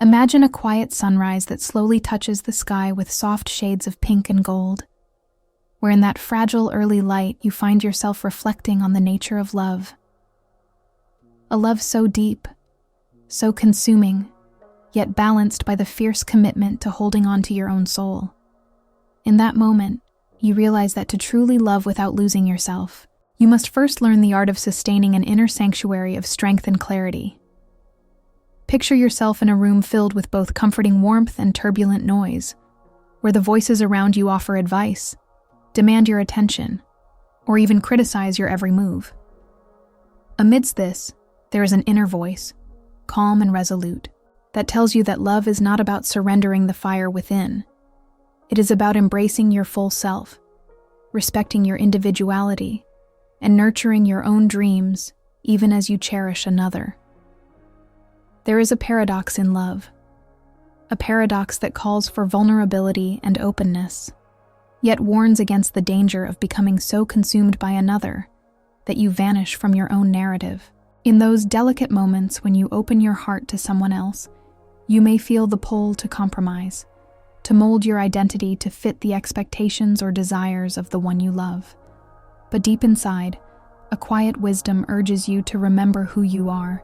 Imagine a quiet sunrise that slowly touches the sky with soft shades of pink and gold, where in that fragile early light you find yourself reflecting on the nature of love. A love so deep, so consuming, yet balanced by the fierce commitment to holding on to your own soul. In that moment, you realize that to truly love without losing yourself, you must first learn the art of sustaining an inner sanctuary of strength and clarity. Picture yourself in a room filled with both comforting warmth and turbulent noise, where the voices around you offer advice, demand your attention, or even criticize your every move. Amidst this, there is an inner voice, calm and resolute, that tells you that love is not about surrendering the fire within. It is about embracing your full self, respecting your individuality, and nurturing your own dreams even as you cherish another. There is a paradox in love, a paradox that calls for vulnerability and openness, yet warns against the danger of becoming so consumed by another that you vanish from your own narrative. In those delicate moments when you open your heart to someone else, you may feel the pull to compromise, to mold your identity to fit the expectations or desires of the one you love. But deep inside, a quiet wisdom urges you to remember who you are,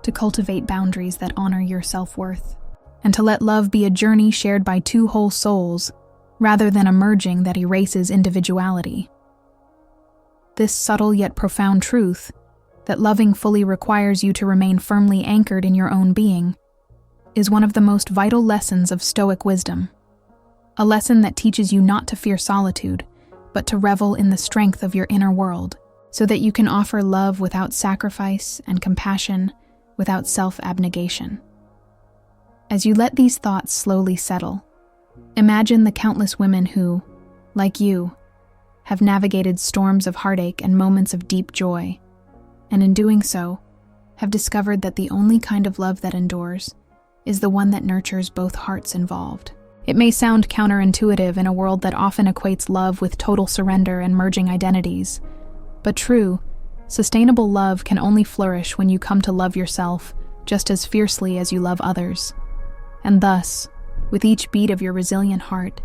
to cultivate boundaries that honor your self-worth, and to let love be a journey shared by two whole souls, rather than a merging that erases individuality. This subtle yet profound truth, that loving fully requires you to remain firmly anchored in your own being, is one of the most vital lessons of Stoic wisdom. A lesson that teaches you not to fear solitude, but to revel in the strength of your inner world, so that you can offer love without sacrifice and compassion without self-abnegation. As you let these thoughts slowly settle, imagine the countless women who, like you, have navigated storms of heartache and moments of deep joy, and in doing so, have discovered that the only kind of love that endures is the one that nurtures both hearts involved. It may sound counterintuitive in a world that often equates love with total surrender and merging identities, but true, sustainable love can only flourish when you come to love yourself just as fiercely as you love others. And thus, with each beat of your resilient heart,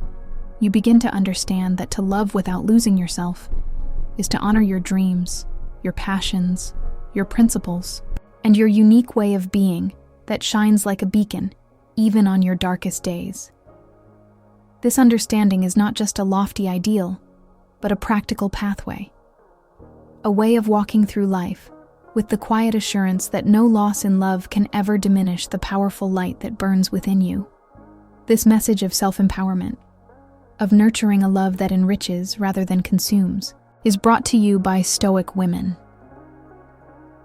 you begin to understand that to love without losing yourself is to honor your dreams, your passions, your principles, and your unique way of being that shines like a beacon, even on your darkest days. This understanding is not just a lofty ideal, but a practical pathway. A way of walking through life with the quiet assurance that no loss in love can ever diminish the powerful light that burns within you. This message of self-empowerment, of nurturing a love that enriches rather than consumes, is brought to you by Stoic women.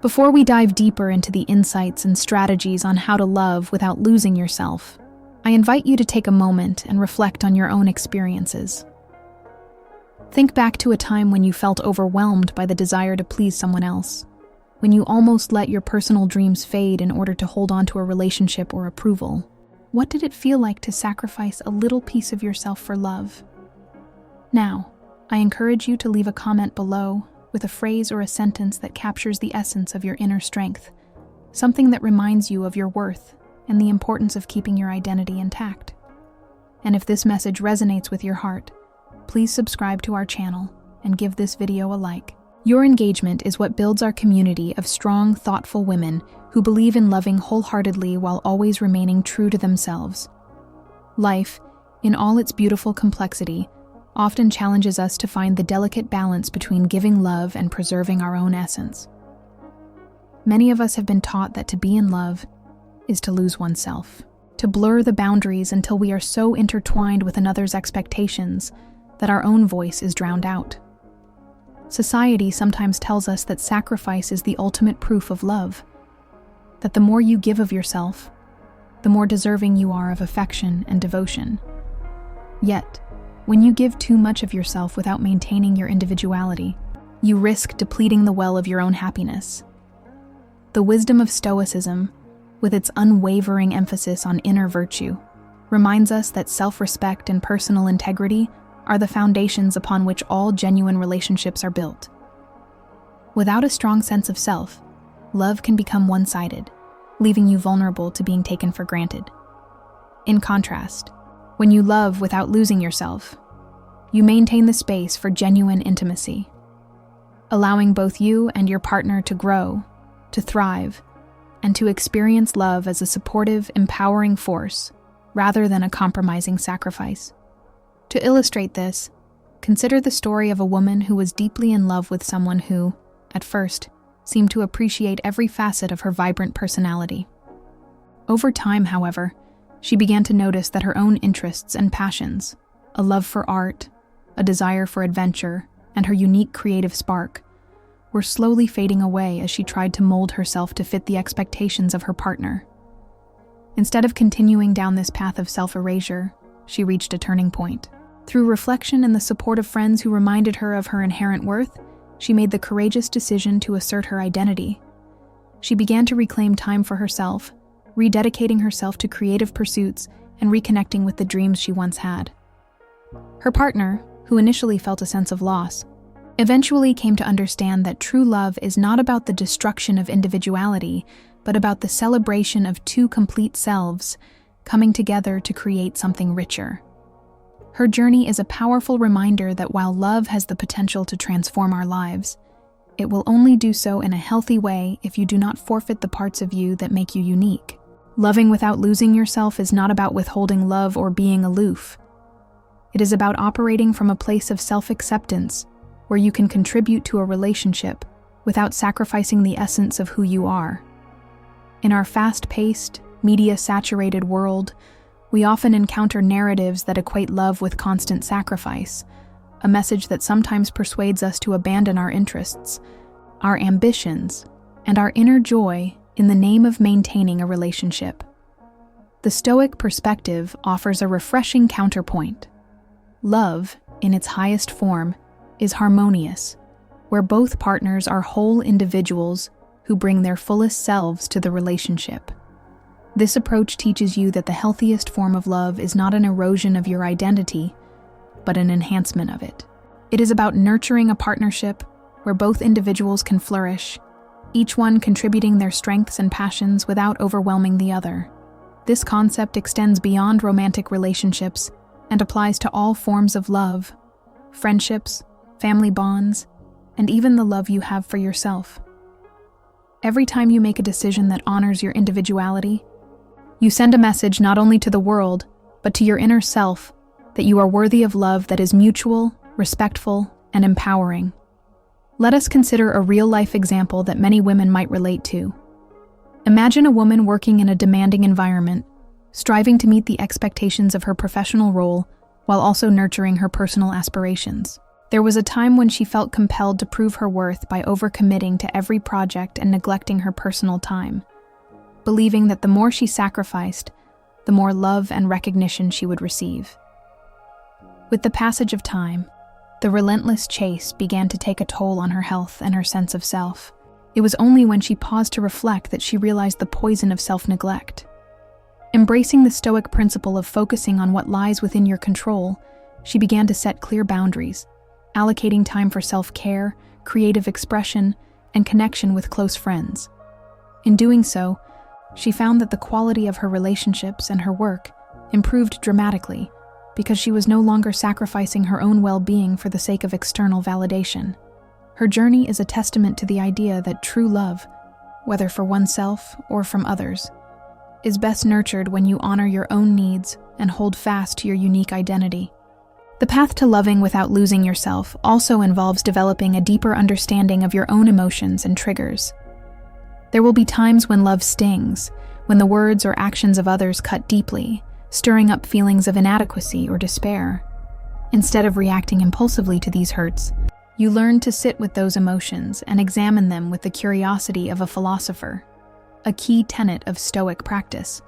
Before we dive deeper into the insights and strategies on how to love without losing yourself, I invite you to take a moment and reflect on your own experiences. Think back to a time when you felt overwhelmed by the desire to please someone else, when you almost let your personal dreams fade in order to hold on to a relationship or approval. What did it feel like to sacrifice a little piece of yourself for love? Now, I encourage you to leave a comment below with a phrase or a sentence that captures the essence of your inner strength, something that reminds you of your worth and the importance of keeping your identity intact. And if this message resonates with your heart, please subscribe to our channel and give this video a like. Your engagement is what builds our community of strong, thoughtful women who believe in loving wholeheartedly while always remaining true to themselves. Life, in all its beautiful complexity, often challenges us to find the delicate balance between giving love and preserving our own essence. Many of us have been taught that to be in love is to lose oneself, to blur the boundaries until we are so intertwined with another's expectations that our own voice is drowned out. Society sometimes tells us that sacrifice is the ultimate proof of love, that the more you give of yourself, the more deserving you are of affection and devotion. Yet, when you give too much of yourself without maintaining your individuality, you risk depleting the well of your own happiness. The wisdom of Stoicism, with its unwavering emphasis on inner virtue, reminds us that self-respect and personal integrity are the foundations upon which all genuine relationships are built. Without a strong sense of self, love can become one-sided, leaving you vulnerable to being taken for granted. In contrast, when you love without losing yourself, you maintain the space for genuine intimacy, allowing both you and your partner to grow, to thrive, and to experience love as a supportive, empowering force rather than a compromising sacrifice. To illustrate this, consider the story of a woman who was deeply in love with someone who, at first, seemed to appreciate every facet of her vibrant personality. Over time, however, she began to notice that her own interests and passions, a love for art, a desire for adventure, and her unique creative spark, were slowly fading away as she tried to mold herself to fit the expectations of her partner. Instead of continuing down this path of self-erasure, she reached a turning point. Through reflection and the support of friends who reminded her of her inherent worth, she made the courageous decision to assert her identity. She began to reclaim time for herself, rededicating herself to creative pursuits and reconnecting with the dreams she once had. Her partner, who initially felt a sense of loss, eventually came to understand that true love is not about the destruction of individuality, but about the celebration of two complete selves coming together to create something richer. Her journey is a powerful reminder that while love has the potential to transform our lives, it will only do so in a healthy way if you do not forfeit the parts of you that make you unique. Loving without losing yourself is not about withholding love or being aloof. It is about operating from a place of self-acceptance, where you can contribute to a relationship without sacrificing the essence of who you are. In our fast-paced, media-saturated world, we often encounter narratives that equate love with constant sacrifice, a message that sometimes persuades us to abandon our interests, our ambitions, and our inner joy in the name of maintaining a relationship. The Stoic perspective offers a refreshing counterpoint. Love, in its highest form, is harmonious, where both partners are whole individuals who bring their fullest selves to the relationship. This approach teaches you that the healthiest form of love is not an erosion of your identity, but an enhancement of it. It is about nurturing a partnership where both individuals can flourish, each one contributing their strengths and passions without overwhelming the other. This concept extends beyond romantic relationships and applies to all forms of love, friendships, family bonds, and even the love you have for yourself. Every time you make a decision that honors your individuality, you send a message not only to the world, but to your inner self that you are worthy of love that is mutual, respectful, and empowering. Let us consider a real-life example that many women might relate to. Imagine a woman working in a demanding environment, striving to meet the expectations of her professional role while also nurturing her personal aspirations. There was a time when she felt compelled to prove her worth by overcommitting to every project and neglecting her personal time, believing that the more she sacrificed, the more love and recognition she would receive. With the passage of time, the relentless chase began to take a toll on her health and her sense of self. It was only when she paused to reflect that she realized the poison of self-neglect. Embracing the Stoic principle of focusing on what lies within your control, she began to set clear boundaries, allocating time for self-care, creative expression, and connection with close friends. In doing so, she found that the quality of her relationships and her work improved dramatically because she was no longer sacrificing her own well-being for the sake of external validation. Her journey is a testament to the idea that true love, whether for oneself or from others, is best nurtured when you honor your own needs and hold fast to your unique identity. The path to loving without losing yourself also involves developing a deeper understanding of your own emotions and triggers. There will be times when love stings, when the words or actions of others cut deeply, stirring up feelings of inadequacy or despair. Instead of reacting impulsively to these hurts, you learn to sit with those emotions and examine them with the curiosity of a philosopher, a key tenet of Stoic practice.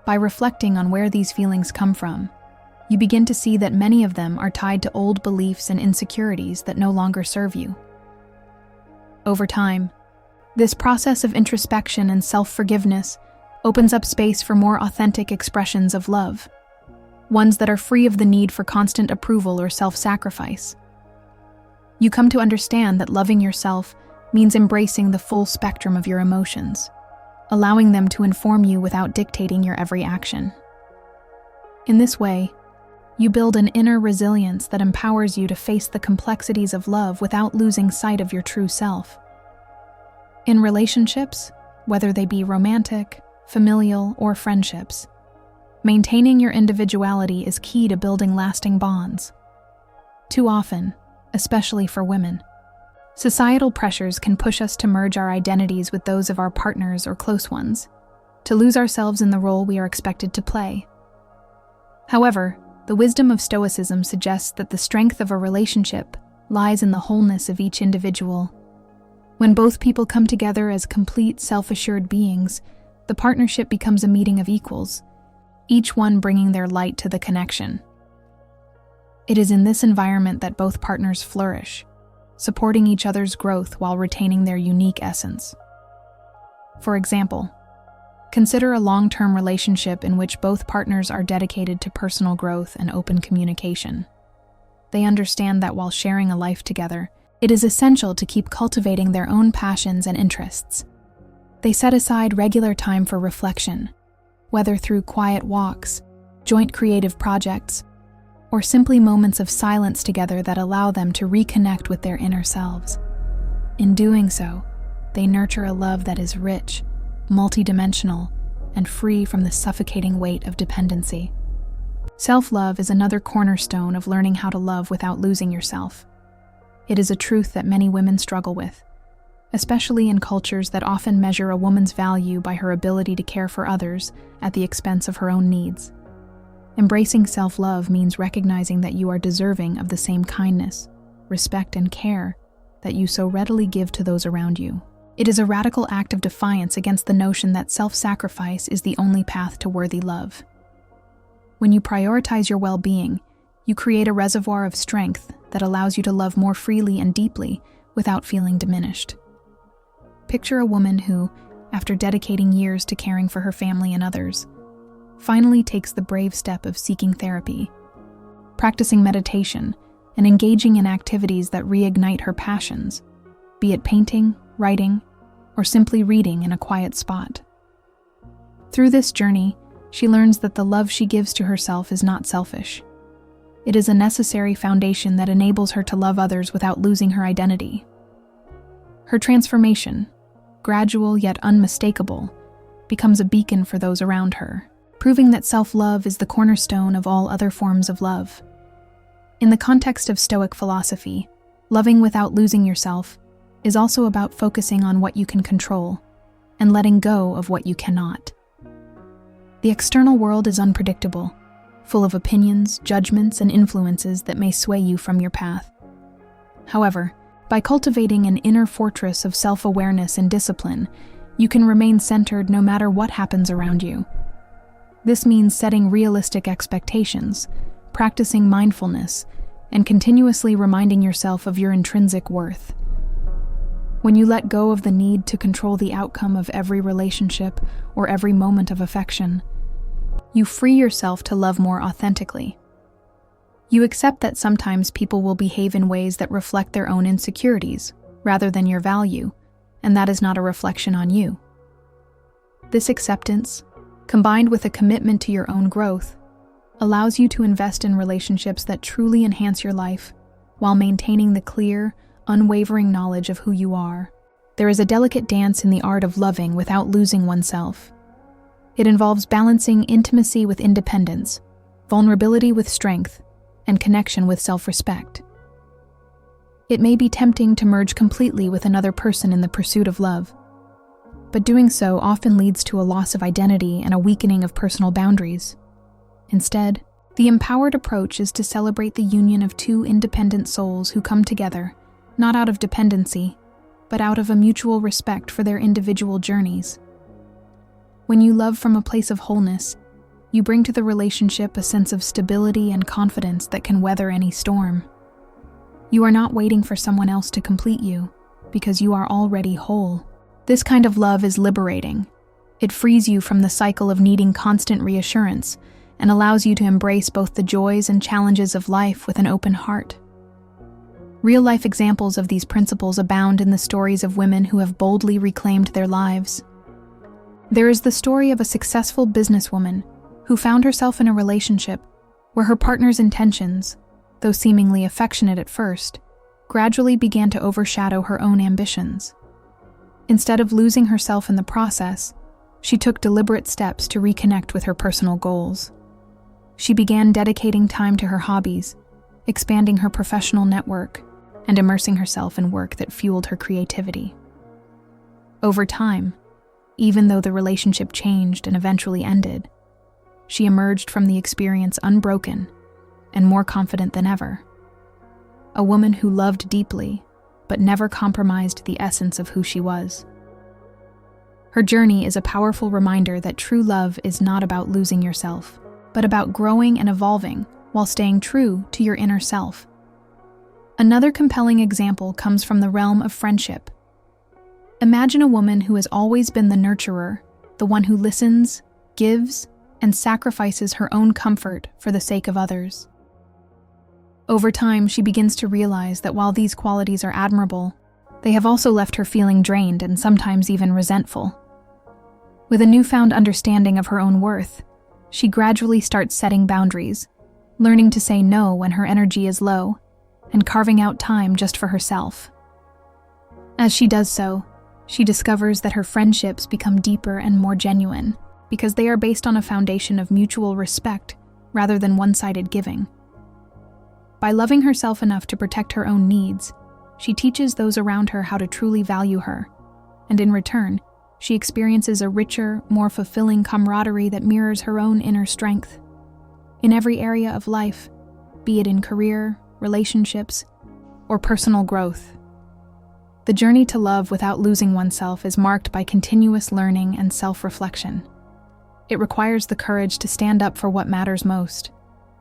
By reflecting on where these feelings come from, you begin to see that many of them are tied to old beliefs and insecurities that no longer serve you. Over time, this process of introspection and self-forgiveness opens up space for more authentic expressions of love, ones that are free of the need for constant approval or self-sacrifice. You come to understand that loving yourself means embracing the full spectrum of your emotions, allowing them to inform you without dictating your every action. In this way, you build an inner resilience that empowers you to face the complexities of love without losing sight of your true self. In relationships, whether they be romantic, familial, or friendships, maintaining your individuality is key to building lasting bonds. Too often, especially for women, societal pressures can push us to merge our identities with those of our partners or close ones, to lose ourselves in the role we are expected to play. However, the wisdom of Stoicism suggests that the strength of a relationship lies in the wholeness of each individual. When both people come together as complete, self-assured beings, the partnership becomes a meeting of equals, each one bringing their light to the connection. It is in this environment that both partners flourish, supporting each other's growth while retaining their unique essence. For example, consider a long-term relationship in which both partners are dedicated to personal growth and open communication. They understand that while sharing a life together, it is essential to keep cultivating their own passions and interests. They set aside regular time for reflection, whether through quiet walks, joint creative projects, or simply moments of silence together that allow them to reconnect with their inner selves. In doing so, they nurture a love that is rich, multidimensional, and free from the suffocating weight of dependency. Self-love is another cornerstone of learning how to love without losing yourself. It is a truth that many women struggle with, especially in cultures that often measure a woman's value by her ability to care for others at the expense of her own needs. Embracing self-love means recognizing that you are deserving of the same kindness, respect, and care that you so readily give to those around you. It is a radical act of defiance against the notion that self-sacrifice is the only path to worthy love. When you prioritize your well-being, you create a reservoir of strength that allows you to love more freely and deeply without feeling diminished. Picture a woman who, after dedicating years to caring for her family and others, finally takes the brave step of seeking therapy, practicing meditation, and engaging in activities that reignite her passions, be it painting, writing, or simply reading in a quiet spot. Through this journey, she learns that the love she gives to herself is not selfish. It is a necessary foundation that enables her to love others without losing her identity. Her transformation, gradual yet unmistakable, becomes a beacon for those around her, proving that self-love is the cornerstone of all other forms of love. In the context of Stoic philosophy, loving without losing yourself is also about focusing on what you can control and letting go of what you cannot. The external world is unpredictable, full of opinions, judgments, and influences that may sway you from your path. However, by cultivating an inner fortress of self-awareness and discipline, you can remain centered no matter what happens around you. This means setting realistic expectations, practicing mindfulness, and continuously reminding yourself of your intrinsic worth. When you let go of the need to control the outcome of every relationship or every moment of affection, you free yourself to love more authentically. You accept that sometimes people will behave in ways that reflect their own insecurities rather than your value, and that is not a reflection on you. This acceptance, combined with a commitment to your own growth, allows you to invest in relationships that truly enhance your life while maintaining the clear, unwavering knowledge of who you are. There is a delicate dance in the art of loving without losing oneself. It involves balancing intimacy with independence, vulnerability with strength, and connection with self-respect. It may be tempting to merge completely with another person in the pursuit of love, but doing so often leads to a loss of identity and a weakening of personal boundaries. Instead, the empowered approach is to celebrate the union of two independent souls who come together, not out of dependency, but out of a mutual respect for their individual journeys. When you love from a place of wholeness, you bring to the relationship a sense of stability and confidence that can weather any storm. You are not waiting for someone else to complete you, because you are already whole. This kind of love is liberating. It frees you from the cycle of needing constant reassurance and allows you to embrace both the joys and challenges of life with an open heart. Real-life examples of these principles abound in the stories of women who have boldly reclaimed their lives. There is the story of a successful businesswoman who found herself in a relationship where her partner's intentions, though seemingly affectionate at first, gradually began to overshadow her own ambitions. Instead of losing herself in the process, she took deliberate steps to reconnect with her personal goals. She began dedicating time to her hobbies, expanding her professional network, and immersing herself in work that fueled her creativity. Over time, even though the relationship changed and eventually ended, she emerged from the experience unbroken and more confident than ever. A woman who loved deeply, but never compromised the essence of who she was. Her journey is a powerful reminder that true love is not about losing yourself, but about growing and evolving while staying true to your inner self. Another compelling example comes from the realm of friendship. Imagine a woman who has always been the nurturer, the one who listens, gives, and sacrifices her own comfort for the sake of others. Over time, she begins to realize that while these qualities are admirable, they have also left her feeling drained and sometimes even resentful. With a newfound understanding of her own worth, she gradually starts setting boundaries, learning to say no when her energy is low, and carving out time just for herself. As she does so, she discovers that her friendships become deeper and more genuine because they are based on a foundation of mutual respect rather than one-sided giving. By loving herself enough to protect her own needs, she teaches those around her how to truly value her, and in return, she experiences a richer, more fulfilling camaraderie that mirrors her own inner strength. In every area of life, be it in career, relationships, or personal growth, the journey to love without losing oneself is marked by continuous learning and self-reflection. It requires the courage to stand up for what matters most,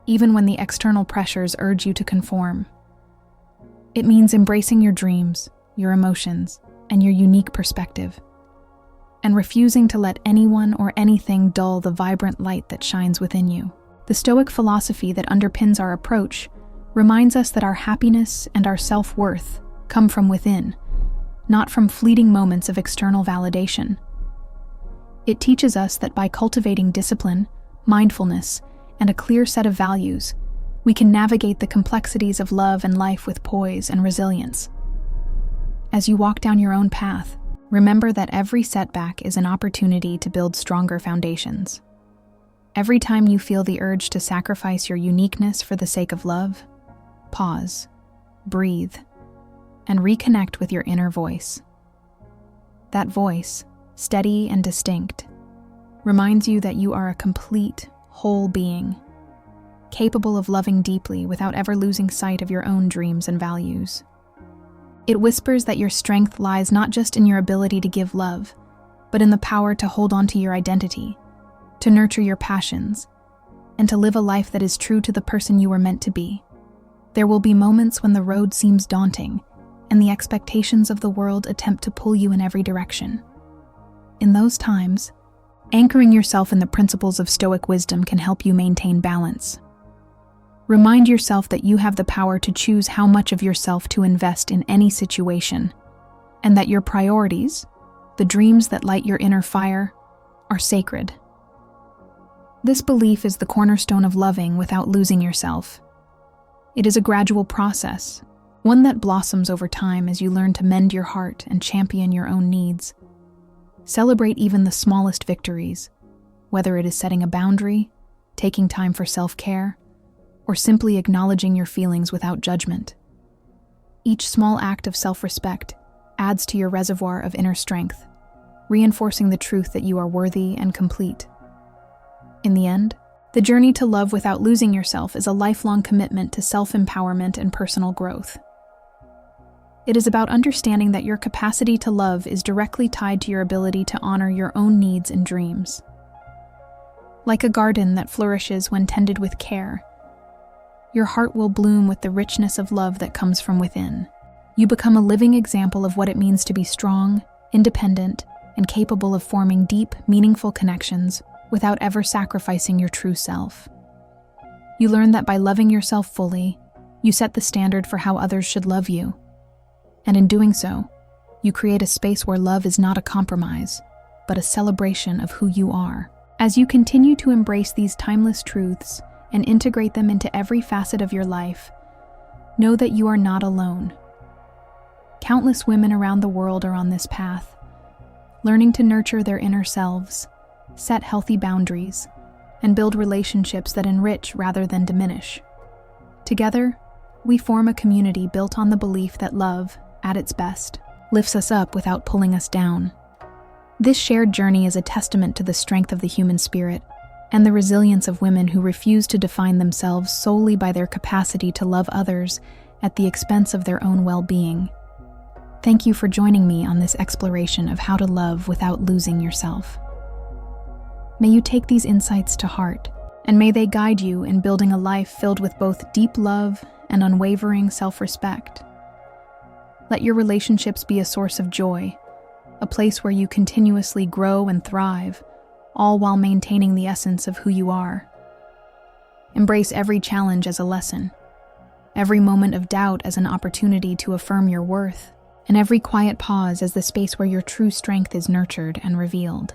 even when the external pressures urge you to conform. It means embracing your dreams, your emotions, and your unique perspective, and refusing to let anyone or anything dull the vibrant light that shines within you. The Stoic philosophy that underpins our approach reminds us that our happiness and our self-worth come from within, not from fleeting moments of external validation. It teaches us that by cultivating discipline, mindfulness, and a clear set of values, we can navigate the complexities of love and life with poise and resilience. As you walk down your own path, remember that every setback is an opportunity to build stronger foundations. Every time you feel the urge to sacrifice your uniqueness for the sake of love, pause, breathe, and reconnect with your inner voice. That voice, steady and distinct, reminds you that you are a complete, whole being, capable of loving deeply without ever losing sight of your own dreams and values. It whispers that your strength lies not just in your ability to give love, but in the power to hold on to your identity, to nurture your passions, and to live a life that is true to the person you were meant to be. There will be moments when the road seems daunting, and the expectations of the world attempt to pull you in every direction. In those times, anchoring yourself in the principles of Stoic wisdom can help you maintain balance. Remind yourself that you have the power to choose how much of yourself to invest in any situation, and that your priorities, the dreams that light your inner fire, are sacred. This belief is the cornerstone of loving without losing yourself. It is a gradual process, one that blossoms over time as you learn to mend your heart and champion your own needs. Celebrate even the smallest victories, whether it is setting a boundary, taking time for self-care, or simply acknowledging your feelings without judgment. Each small act of self-respect adds to your reservoir of inner strength, reinforcing the truth that you are worthy and complete. In the end, the journey to love without losing yourself is a lifelong commitment to self-empowerment and personal growth. It is about understanding that your capacity to love is directly tied to your ability to honor your own needs and dreams. Like a garden that flourishes when tended with care, your heart will bloom with the richness of love that comes from within. You become a living example of what it means to be strong, independent, and capable of forming deep, meaningful connections without ever sacrificing your true self. You learn that by loving yourself fully, you set the standard for how others should love you. And in doing so, you create a space where love is not a compromise, but a celebration of who you are. As you continue to embrace these timeless truths and integrate them into every facet of your life, know that you are not alone. Countless women around the world are on this path, learning to nurture their inner selves, set healthy boundaries, and build relationships that enrich rather than diminish. Together, we form a community built on the belief that love, at its best, lifts us up without pulling us down. This shared journey is a testament to the strength of the human spirit and the resilience of women who refuse to define themselves solely by their capacity to love others at the expense of their own well-being. Thank you for joining me on this exploration of how to love without losing yourself. May you take these insights to heart, and may they guide you in building a life filled with both deep love and unwavering self-respect. Let your relationships be a source of joy, a place where you continuously grow and thrive, all while maintaining the essence of who you are. Embrace every challenge as a lesson, every moment of doubt as an opportunity to affirm your worth, and every quiet pause as the space where your true strength is nurtured and revealed.